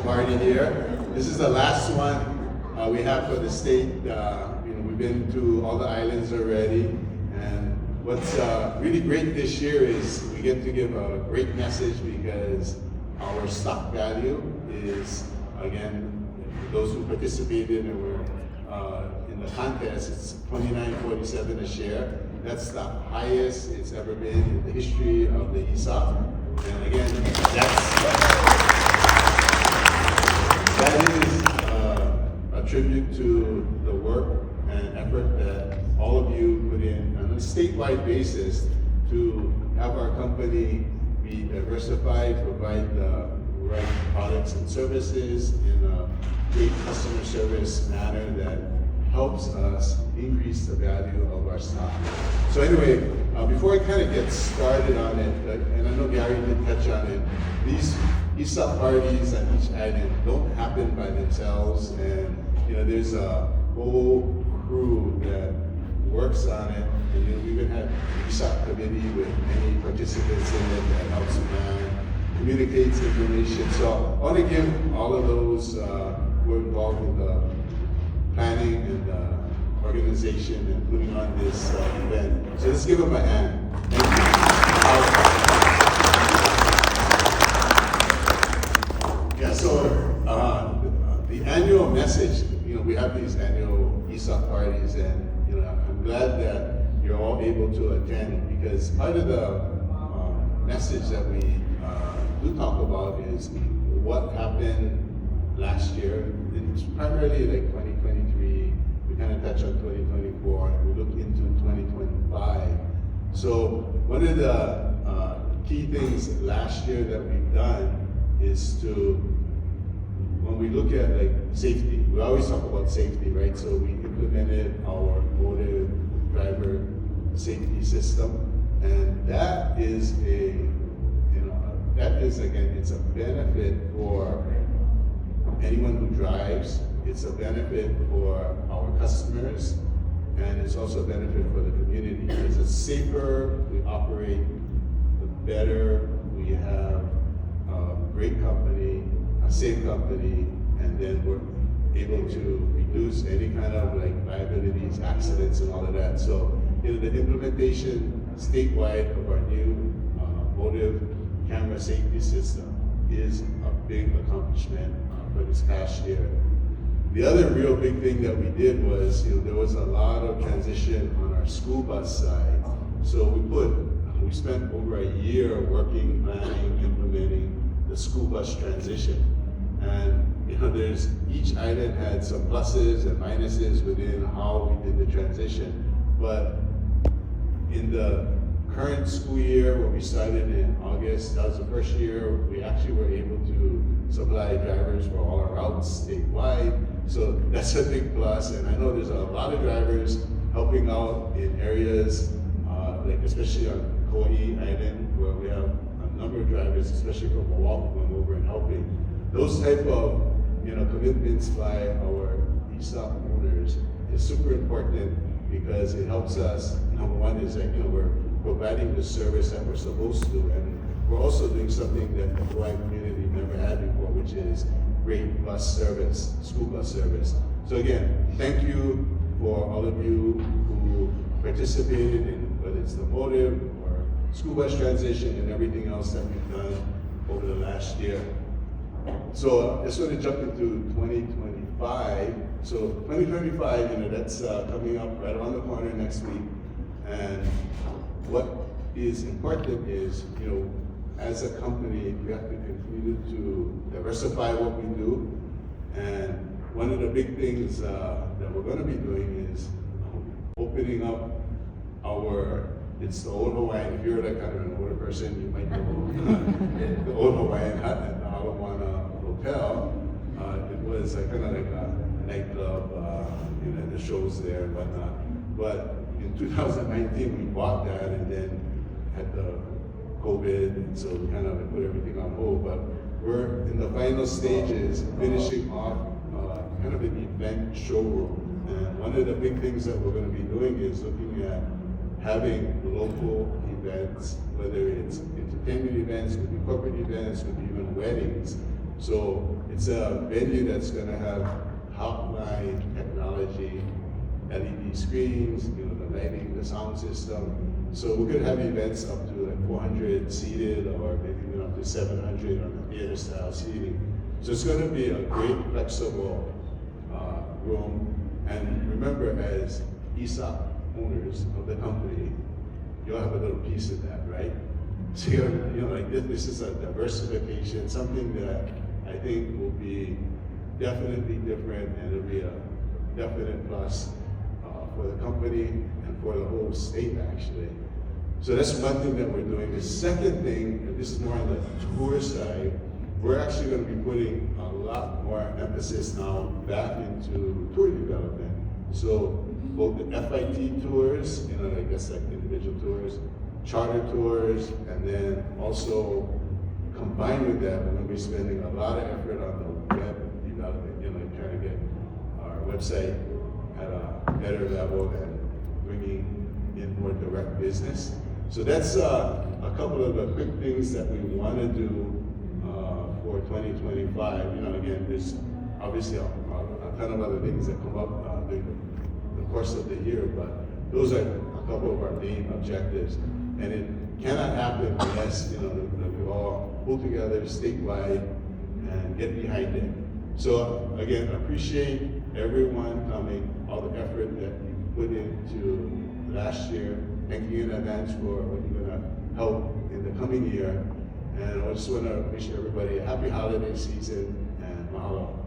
party here. This is the last one we have for the state. We've been to all the islands already, and what's really great this year is we get to give a great message because our stock value is, again, those who participated and were in the contest, it's $29.47 a share. That's the highest it's ever been in the history of the Esop. And again, that is a tribute to the work and effort that all of you put in on a statewide basis to have our company be diversified, provide the right products and services in a great customer service manner that helps us increase the value of our stock. So anyway, before I kind of get started on it, and I know Gary did touch on it, these ESOP parties on each island don't happen by themselves, and there's a whole crew that works on it, and we even had an ESOP committee with many participants in it that helps plan, communicates information. So I want to give all of those who are involved with the planning and organization and putting on this event. So let's give them a hand. Thank you. Yeah, so the annual message, we have these annual ESOP parties, and I'm glad that you're all able to attend, because part of the message that we do talk about is what happened last year. It's primarily like 2023. We kind of touch on 2024, and we look into 2025. So one of the key things last year that we've done is to, when we look at like safety, we always talk about safety, right? So we implemented our motive driver safety system, and that is again, it's a benefit for anyone who drives. It's a benefit for our customers, and it's also a benefit for the community. Because the safer we operate, the better we have a great company, a safe company, and then we're able to reduce any kind of like liabilities, accidents, and all of that. So the implementation statewide of our new motive camera safety system is a big accomplishment for this past year. The other real big thing that we did was, there was a lot of transition on our school bus side. So we spent over a year working, planning, implementing the school bus transition. And there's, each island had some pluses and minuses within how we did the transition. But in the current school year, where we started in August, that was the first year we actually were able to supply drivers for all our routes statewide. So that's a big plus, and I know there's a lot of drivers helping out in areas, like especially on Kauai Island, where we have a number of drivers, especially from Hawaii, going over and helping. Those type of commitments by our ESOP owners is super important, because it helps us. Number one is that we're providing the service that we're supposed to, and we're also doing something that the Hawaii community never had before, which is great bus service, school bus service. So again, thank you for all of you who participated in whether it's the motive or school bus transition and everything else that we've done over the last year. So I just want to jump into 2025. So 2025, that's coming up right around the corner next week. And what is important is, as a company, we have to continue to diversify what we do. And one of the big things that we're going to be doing is opening up it's the Old Hawaiian. If you're like kind of an older person, you might know the Old Hawaiian Hut at the Alamoana Hotel. It was kind of like a nightclub, the shows there and whatnot. But in 2019, we bought that, and then had the COVID, and so we kind of put everything on hold. But we're in the final stages, finishing off kind of an event showroom. And one of the big things that we're going to be doing is looking at having local events, whether it's entertainment events, could be corporate events, could be even weddings, So it's a venue that's gonna have hotline technology, LED screens, the lighting, the sound system. So we're gonna have events up to like 400 seated or maybe even up to 700 on the theater style seating. So it's gonna be a great flexible room. And remember, as Esop owners of the company, you'll have a little piece of that, right? So like this is a diversification, something that I think will be definitely different, and it'll be a definite plus for the company and for the whole state, actually. So that's one thing that we're doing. The second thing, and this is more on the tour side, we're actually going to be putting a lot more emphasis now back into tour development. So both the FIT tours, I guess like individual tours, charter tours, and then also combined with that, we're going to be spending a lot of effort on the web development, trying to get our website at a better level and bringing in more direct business. So that's a couple of the quick things that we want to do for 2025. Again, there's obviously a ton of other things that come up during the course of the year, but those are a couple of our main objectives. And it cannot happen unless we all pull together statewide and get behind it. So again, appreciate everyone coming, all the effort that you put into last year. Thank you in advance for what you're gonna help in the coming year. And I just wanna wish everybody a happy holiday season and mahalo.